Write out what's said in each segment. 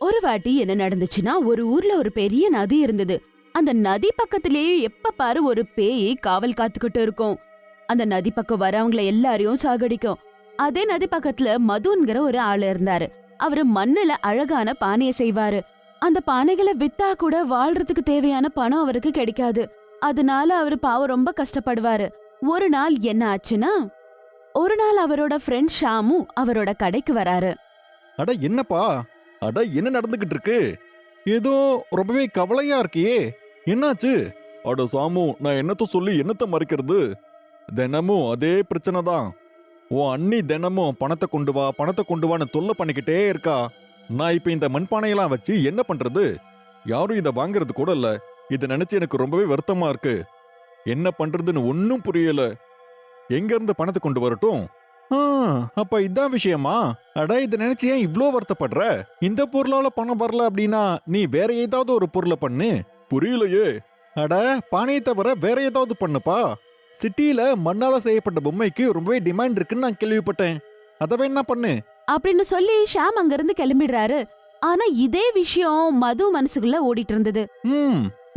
ஒரு வாட்டி என்ன நடந்துச்சுன்னா, ஒரு ஊர்ல ஒரு பெரிய நதி இருந்தது. அந்த நதி பக்கத்திலேயே எப்ப பாரு ஒரு பேய் காவல் காத்துக்கிட்டு இருக்கும். அந்த நதி பக்கம் வரவங்கள எல்லாரையும் சாகடிக்கும். அதே நதி பக்கத்துல மதுங்கிற ஒரு ஆள் இருந்தாரு. அவரு மண்ணுல அழகான பானைய செய்வாரு. அந்த பானைகளை வித்தா கூட வாழ்றதுக்கு தேவையான பணம் அவருக்கு கிடைக்காது. அதனால அவரு பாவம் ரொம்ப கஷ்டப்படுவாரு. ஒரு நாள் என்ன ஆச்சுன்னா, ஒரு நாள் அவரோட ஃப்ரெண்ட் ஷாமு அவரோட கடைக்கு வராரு. அட என்னப்பா, அட என்ன நடந்துகிட்டு இருக்கு? ஏதோ ரொம்பவே கவலையா இருக்கியே, என்னாச்சு? அட சாமு, நான் என்னத்த சொல்லி என்னத்த மறைக்கிறது? தினமும் அதே பிரச்சனை தான். உன் அண்ணி தினமும் பணத்தை கொண்டு வா பணத்தை கொண்டு வான்னு தொல்லை பண்ணிக்கிட்டே இருக்கா. நான் இப்ப இந்த மண்பானையெல்லாம் வச்சு என்ன பண்றது? யாரும் இதை வாங்குறது கூட இல்ல. இதை நினைச்சு எனக்கு ரொம்பவே வருத்தமா இருக்கு. என்ன பண்றதுன்னு ஒன்னும் புரியல. எங்க இருந்து பணத்தை கொண்டு வரட்டும்? அப்ப இதான் விஷயமா? அட, இதை நினைச்சு ஏன் இவ்ளோ வருத்தப்படுற? இந்த பொருளால பணம் வரல அப்படின்னா நீ வேற ஏதாவது ஒரு பொருளை பண்ணு. புரியலையே. அட, பானையை தவிர வேற ஏதாவது பண்ணுப்பா. சிட்டியில மண்ணால செய்யப்பட்ட பொம்மைக்கு ரொம்பவே டிமாண்ட் இருக்குன்னு நான் கேள்விப்பட்டேன். அதை என்ன பண்ணு அப்படின்னு சொல்லி ஷாம் அங்கிருந்து கிளம்பிடுறாரு. ஆனா இதே விஷயம் மது மனசுக்குள்ள ஓடிட்டு இருந்தது.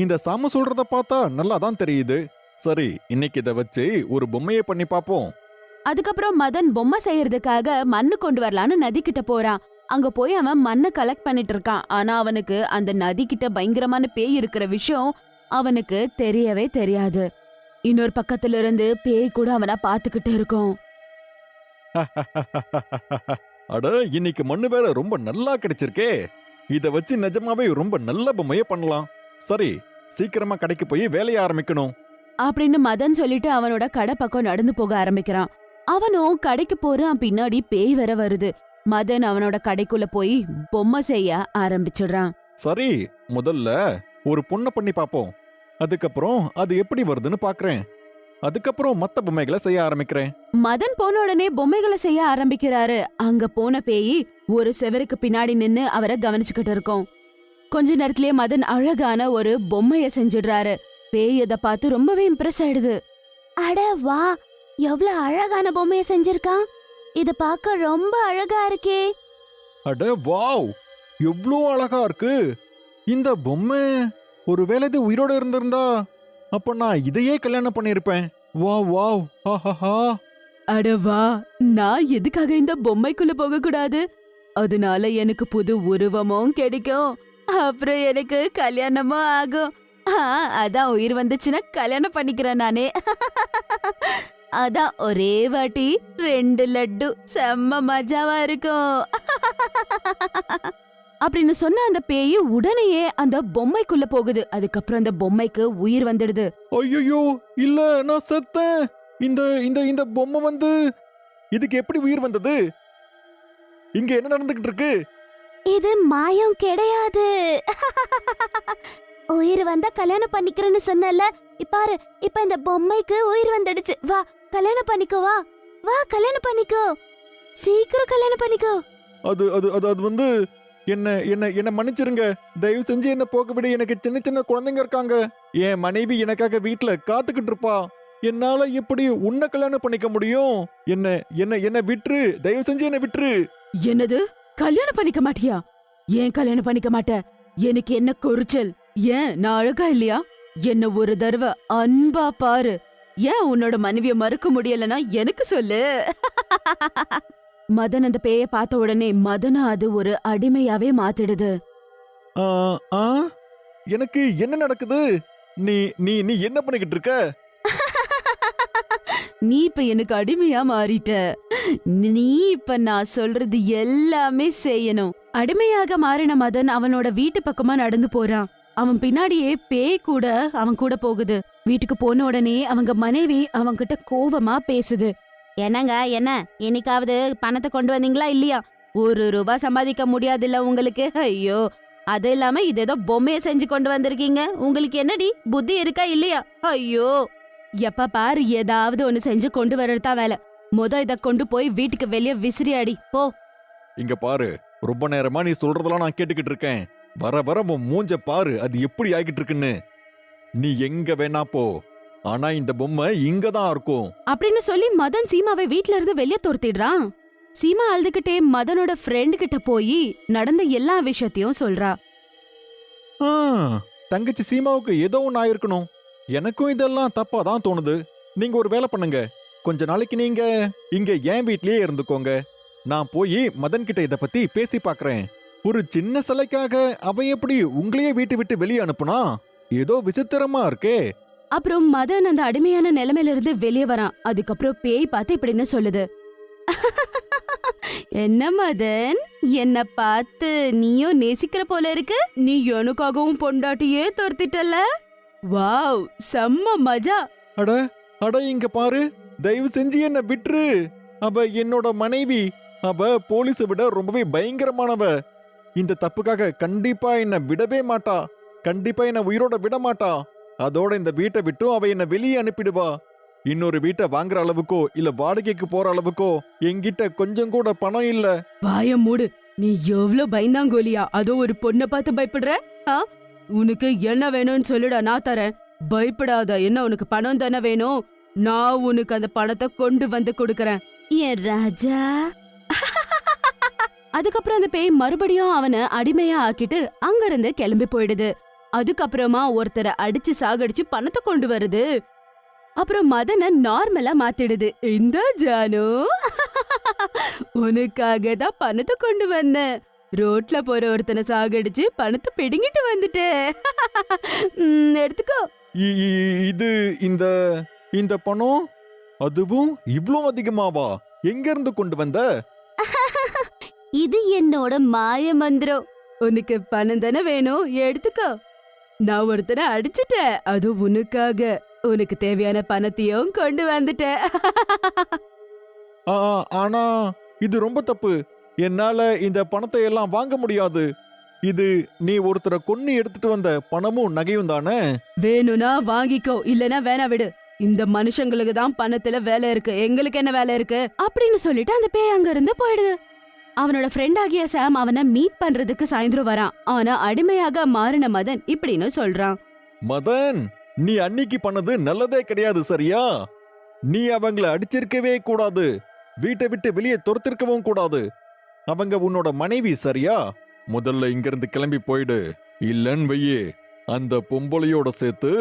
இந்த சாமு சொல்றத பார்த்தா நல்லா தான் தெரியுது. சரி, இன்னைக்கு இதை வச்சு ஒரு பொம்மையை பண்ணி பாப்போம். அதுக்கப்புறம் மதன் பொம்மை செய்யறதுக்காக மண்ணு கொண்டு வரலான்னு நதி கிட்ட போறான். அங்க போய் அவன் மண்ணை கலெக்ட் பண்ணிட்டு இருக்கான். ஆனா அவனுக்கு அந்த நதி கிட்ட பயங்கரமான பேய் இருக்கிற விஷயம் அவனுக்கு தெரியவே தெரியாது. இன்னொரு பக்கத்துல இருந்து பேய் கூட அவனை பாத்துக்கிட்டு இருக்கும். அட, இன்னைக்கு மண்ணு வேற ரொம்ப நல்லா கிடைச்சிருக்கே. இத வச்சு நிஜமாவே ரொம்ப நல்ல பொம்மையை பண்ணலாம். சரி, சீக்கிரமா கடைக்கு போய் வேலைய ஆரம்பிக்கணும் அப்படின்னு மதன் சொல்லிட்டு அவனோட கடை பக்கம் நடந்து போக ஆரம்பிக்கிறான். அவனும் கடைக்கு போறான். பின்னாடி பேய் வேற வருது. மதன் அவனோட கடைக்குள்ள போய் பொம்மை செய்ய ஆரம்பிச்சிடுறான். சரி, முதல்ல ஒரு பொண்ணை பண்ணி பாப்போம். அதுக்கப்புறம் அது எப்படி வருதுன்னு பாக்குறேன். அதுக்கப்புறம் மத்த பொம்மைகளை செய்ய ஆரம்பிக்கிறேன். மதன் போன உடனே பொம்மைகளை செய்ய ஆரம்பிக்கிறாரு. அங்க போன பேய் ஒரு செவருக்கு பின்னாடி நின்னு அவரை கவனிச்சுக்கிட்டு இருக்கும். கொஞ்ச நேரத்திலேயே மதன் அழகான ஒரு பொம்மைய செஞ்சிடுறாரு. பேய் இத பார்த்து ரொம்பவே இம்ப்ரெஸ் ஆயிடுது. அட வா, எவ்வளவு அழகான பொம்மைய செஞ்சிருக்கான். இத பார்க்க ரொம்ப அழகா இருக்கே. அட வாவ், எவ்வளோ அழகா இருக்கு இந்த பொம்மை. ஒருவேளை இது உயிரோட இருந்திருந்தா அப்ப நான் இதையே கல்யாணம் பண்ணிருப்பேன். வாவ் வாவ், ஆஹாஹா. அட வா, நான் எதுக்காக இந்த பொம்மைக்குள்ள போக கூடாது? அதனால எனக்கு புது உருவமும் கிடைக்கும். அப்புறம் எனக்கு கல்யாணமும் ஆகும். அதான் உயிர் வந்துச்சுன்னா கல்யாணம் பண்ணிக்கிறேன் நானே. அதான் ஒரே வாட்டி 2 லட்டு, செம்ம மஜாவா இருக்கும். அப்படின்னு சொன்ன அந்த பேய் உடனேயே அந்த பொம்மைக்குள்ள போகுது. அதுக்கப்புறம் அந்த பொம்மைக்கு உயிர் வந்துடுது. ஐயோ, இல்ல, நான் செத்தேன். இந்த இந்த இந்த பொம்மை வந்து இதுக்கு எப்படி உயிர் வந்தது? இங்க என்ன நடந்துகிட்டு இருக்கு? இது மாயம் கிடையாது. உயிர் வந்தா கல்யாணம் பண்ணிக்கிறேன்னு சொன்னல, இப்பாரு, இப்ப இந்த பொம்மைக்கு உயிர் வந்துடுச்சு. வா கல்யாணம் பண்ணிக்கோ, வா வா கல்யாணம் பண்ணிக்கோ, சீக்கிரம் கல்யாணம் பண்ணிக்கோ. அது அது அது அது வந்து என்ன என்ன என்ன மன்னிச்சிருங்க. தயவு செஞ்சு என்ன போக விட. எனக்கு சின்ன சின்ன குழந்தைங்க இருக்காங்க. என் மனைவி எனக்காக வீட்டுல காத்துக்கிட்டு இருப்பா. என்னால எப்படி உன்னை கல்யாணம் பண்ணிக்க முடியும்? என்ன என்ன என்ன விட்டுரு, தயவு செஞ்சு என்ன விட்டுரு. என்னது, கல்யாணம் பண்ணிக்க மாட்டியா? ஏன் கல்யாணம் பண்ணிக்க மாட்ட? எனக்கு என்ன குறிச்சல்? ஏன் நான் அழகா இல்லையா? என்ன ஒரு தடவை அன்பா பாரு. ஏன் உன்னோட மனைவிய மறுக்க முடியலன்னா எனக்கு சொல்லு. மதன் அந்த பேய பார்த்த உடனே மதன அது ஒரு அடிமையாவே மாத்திடுது. ஆ, ஆ, எனக்கு என்ன நடக்குது? நீ நீ நீ என்ன பண்ணிக்கிட்டு இருக்க? நீ இப்ப எனக்கு அடிமையா மாறிட்ட. நீ இப்ப நான் சொல்றது எல்லாமே செய்யணும். அடிமையாக மாறின மதன் அவனோட வீட்டு பக்கமா நடந்து போறான். அவன் பின்னாடியே பேய் கூட அவன் கூட போகுது. வீட்டுக்கு போன உடனே அவங்க மனைவி அவன்கிட்ட கோவமா பேசுது. என்னங்க, என்ன என்னைக்காவது பணத்தை கொண்டு வந்தீங்களா இல்லையா? 1 ரூபாய் சம்பாதிக்க முடியாதுல்ல உங்களுக்கு? ஐயோ, அது இல்லாம இது ஏதோ பொம்மைய செஞ்சு கொண்டு வந்திருக்கீங்க. உங்களுக்கு என்னடி புத்தி இருக்கா இல்லையா? ஐயோ, எப்ப பாரு ஏதாவது ஒண்ணு செஞ்சு கொண்டு வர்றதுதான் வேலை. இத கொண்டு போய் வீட்டுக்கு வெளியே விசிறியாடி போ. இங்க பாரு, ரொம்ப நேரமா நீ சொல்றதெல்லாம் நான் கேட்டுக்கிட்டு இருக்கேன். வர வர உன் மூஞ்ச பாரு, அது எப்படி ஆகிட்டு இருக்குன்னு. நீ எங்க வேணா போ, ஆனா இந்த பொம்மை இங்கதான் இருக்கும் அப்படின்னு சொல்லி மதன் சீமாவை வீட்ல இருந்து வெளியே துரத்திடுறான். சீமா அழுதுகிட்டே மதனோட ஃப்ரெண்ட் கிட்ட போய் நடந்த எல்லா விஷயத்தையும் சொல்றா. ஆ, தங்கச்சி சீமாவுக்கு ஏதோ ஒன்று ஆயிருக்கணும். எனக்கும் இதெல்லாம் தப்பா தான் தோணுது. நீங்க ஒரு வேலை பண்ணுங்க. கொஞ்ச நாளைக்கு நீங்க இங்க என் வீட்லயே இருந்துக்கோங்க. நான் போய் மதன் கிட்ட இத பத்தி பேசி பார்க்கறேன். ஒரு சின்ன சிலைக்காக அவன் எப்படி உங்களையே வீட்டு விட்டு வெளியே அனுப்புனா? ஏதோ விசித்திரமா இருக்கே. அப்புறம் மதன் அந்த அடிமையான நிலைமையில இருந்து வெளியே வரான். அதுக்கப்புறம் பேய் பார்த்து இப்படின்னு சொல்லுது. என்ன மதன், என்ன பார்த்து நீயும் நேசிக்கிற போல இருக்கு. நீ எனக்காகவும் பொண்டாட்டியே துரத்திட்டல. வாவ், செம்ம மஜா. அட அட இங்க பாரு, தயவு செஞ்சு என்ன விட்டுரு. அவ என்னோட மனைவி. அவ போலீஸை விட ரொம்பவே பயங்கரமானவ. இந்த தப்புக்காக கண்டிப்பா என்ன விடவே மாட்டா. கண்டிப்பா என்ன உயிரோட விட மாட்டா. அதோட இந்த வீட்டை விட்டும் அவ என்ன வெளியே அனுப்பிடுவா. இன்னொரு வீட்டை வாங்குற அளவுக்கோ இல்ல வாடகைக்கு போற அளவுக்கோ என்கிட்ட கொஞ்சம் கூட பணம் இல்ல. வாய மூடு. நீ எவ்ளோ பயந்தாங்கோலியா? அதோ ஒரு பொண்ணை பார்த்து பயப்படுற? உனக்கு என்ன வேணும்னு சொல்லுடா, நான் தரேன். பயப்படாத. என்ன உனக்கு பணம் தானே வேணும்? நான் உனக்கு அந்த பணத்தை கொண்டு வந்து கொடுக்கறேன். என் ராஜா. அதுக்கப்புறம் அந்த பேய் மறுபடியும் அவனை அடிமையா ஆக்கிட்டு அங்கிருந்து கிளம்பி போயிடுது. அதுக்கப்புறமா ஒருத்தரை அடிச்சு சாகடிச்சு பணத்தை கொண்டு வருது. அப்புறம் மதனை நார்மலா மாத்திடுது. இந்த ஜானு, உனக்காக தான் பணத்தை கொண்டு வந்தேன். ரோட்ல போற ஒருத்தனை சாகடிச்சு பணத்தை பிடுங்கிட்டு வந்துட்டேன். எடுத்துக்கோ. இது இந்த இந்த பணம் அதுவும் இவ்ளோ அதிகமாவா? எங்க இருந்து கொண்டு வந்த? இது என்னோட மாய மந்திரம். உனக்கு பணம் தானே வேணும், எடுத்துக்கோ. நான் ஒருத்தனை அடிச்சிட்டேன், அது உனக்காக. உனக்கு தேவையான பணத்தையும் கொண்டு வந்துட்டேன். ஆனா இது ரொம்ப தப்பு. என்னால இந்த பணத்தை எல்லாம் வாங்க முடியாது. இது நீ ஒருத்தரை கொன்னு எடுத்துட்டு வந்த பணமும் நகையும் தானே? வேணும்னா வாங்கிக்கோ, இல்லனா வேணா விடு. இந்த மனுஷங்களுக்கு தான் பணத்துல வேலை இருக்கு, எங்களுக்கு என்ன வேலை இருக்கு அப்படின்னு சொல்லிட்டு அந்த பேய் அங்க இருந்து போயிடுது. அவனோட ஃப்ரெண்ட் ஆகிய சாம் அவனை மீட் பண்றதுக்கு சாயந்தரம் வரான். ஆனா அடிமையாக மாறின மதன் இப்படின்னு சொல்றான். மதன், நீ அன்னிக்கு பண்ணது நல்லதே கிடையாது, சரியா? நீ அவங்கள அடிச்சிருக்கவே கூடாது. வீட்டை விட்டு வெளியே துரத்திருக்கவும் கூடாது. அவங்க உன்னோட மனைவி, சரியா? முதல்ல இங்கிருந்து கிளம்பி போயிடு. இல்லன்னு வையே, அந்த பொம்பளையோட சேர்த்து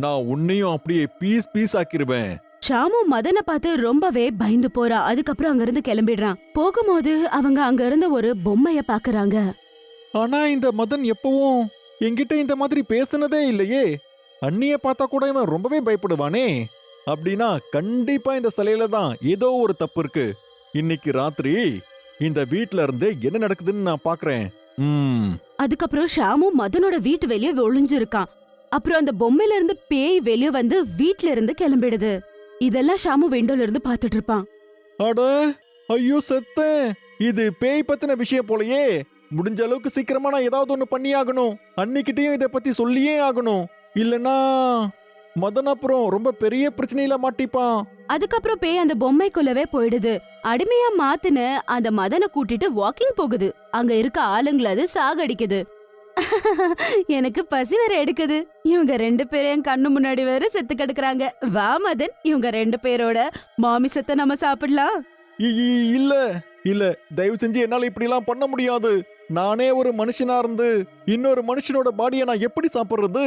நான் உன்னையும் அப்படியே பீஸ் பீஸ் ஆக்கிருவேன். ஷாமு மதனை பார்த்து ரொம்பவே பயந்து போறா. அதுக்கப்புறம் அங்க இருந்து கிளம்பிடுறான். போகும்போது அவங்க அங்க இருந்த ஒரு பொம்மைய பாக்குறாங்க. ஆனா இந்த மதன் எப்பவும் என்கிட்ட இந்த மாதிரி பேசுனதே இல்லையே. அண்ணிய பார்த்தா கூட இவன் ரொம்பவே பயப்படுவானே. அப்படின்னா கண்டிப்பா இந்த சிலையில தான் ஏதோ ஒரு தப்பு இருக்கு. இன்னைக்கு ராத்திரி இந்த வீட்ல இருந்து என்ன நடக்குதுன்னு நான் பாக்குறேன். அதுக்கப்புறம் ஷாமு மதனோட வீட்டு வெளியே ஒளிஞ்சிருக்கான். அப்புறம் அந்த பொம்மையில இருந்து பேய் வெளியே வந்து வீட்ல இருந்து கிளம்பிடுது. இதெல்லாம் ஷாமு விண்டோல இருந்து பாத்துட்டு இருப்பான். அட ஐயோ செத்தேன். இது பேய் பத்தின விஷயம் போலயே. முடிஞ்ச அளவுக்கு சீக்கிரமா நான் ஏதாவது ஒண்ணு பண்ணி ஆகணும். அன்னிக்கிட்டையும் இதை பத்தி சொல்லியே ஆகணும். இல்லனா மதன் அப்புறம் ரொம்ப பெரிய பிரச்சனையில மாட்டிப்பான். அதுக்கப்புறம் பேய் அந்த பொம்மைக்குள்ளவே போயிடுது. அடிமையா மாத்துன அந்த மதனை கூட்டிட்டு வாக்கிங் போகுது. அங்க இருக்க ஆளுங்களை அது சாகடிக்குது. எனக்கு பசி வேற எடுக்குது. இவங்க 2 பேரும் என் கண்ணு முன்னாடி வேற செத்து கிடக்குறாங்க. வா மதன், இவங்க 2 பேரோட மாமிசத்தை நம்ம சாப்பிடலாம். இல்ல இல்ல, தயவு செஞ்சு என்னால இப்படி எல்லாம் பண்ண முடியாது. நானே ஒரு மனுஷனா இருந்து இன்னொரு மனுஷனோட பாடியை நான் எப்படி சாப்பிடுறது?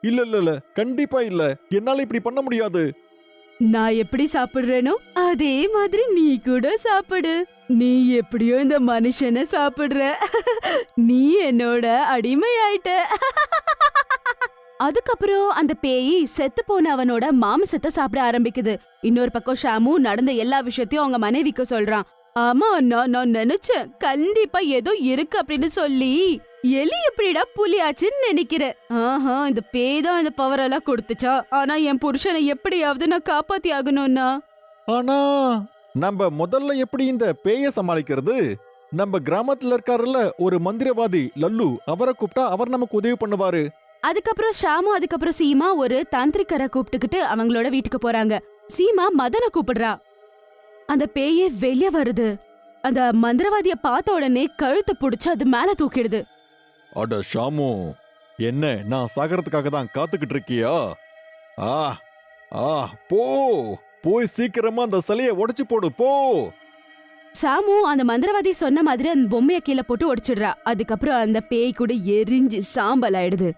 இல்ல இல்ல இல்ல, கண்டிப்பா இல்ல. என்னால இப்படி பண்ண முடியாது. நான் எப்படி சாப்பிடுறேனோ அதே மாதிரி நீ கூட சாப்பிடு. நீ எப்படியோ இந்த மனுஷனை சாப்பிடுற. நீ என்னோட அடிமை ஆயிட்ட. அதுக்கப்புறம் அந்த பேய் செத்து போன அவனோட மாமிசத்தை சாப்பிட ஆரம்பிக்குது. இன்னொரு பக்கம் ஷாமு நடந்த எல்லா விஷயத்தையும் அவங்க மனைவிக்கு சொல்றான். ஆமா, நான் நினைச்சேன் கண்டிப்பா ஏதோ இருக்கு அப்படின்னு சொல்லி. எலி எப்படிடா புலி ஆச்சுன்னு நினைக்கிறேன். இந்த பேய் தான் இந்த பவர் எல்லாம் கொடுத்துச்சா? ஆனா என் புருஷனை எப்படியாவது நான் காப்பாத்தி ஆகணும்னா. ஆனா நம்ம முதல்ல எப்படி இந்த பேய சமாளிக்கிறது? நம்ம கிராமத்துல இருக்காருல்ல ஒரு மந்திரவாதி லல்லு, அவரை கூப்பிட்டா அவர் நமக்கு உதவி பண்ணுவாரு. அதுக்கப்புறம் ஷாமு அதுக்கப்புறம் சீமா ஒரு தாந்திரிக்கரை கூப்பிட்டுக்கிட்டு அவங்களோட வீட்டுக்கு போறாங்க. சீமா மதனை கூப்பிடுறா. அந்த பேயே வெளிய வருது. அந்த மந்திரவாதிய பார்த்த உடனே கழுத்தை புடிச்சு அது மேல தூக்கிடுது. அட ஷாமு, என்ன நான் சாகறதுக்காக தான் காத்துக்கிட்டு இருக்கியா? போ போய் சீக்கிரமா அந்த சிலையை உடைச்சு போடு, போ. சாமு அந்த மந்திரவாதி சொன்ன மாதிரி அந்த பொம்மைய கீழே போட்டு உடைச்சிடுறா. அதுக்கப்புறம் அந்த பேய் கூட எரிஞ்சு சாம்பல் ஆயிடுது.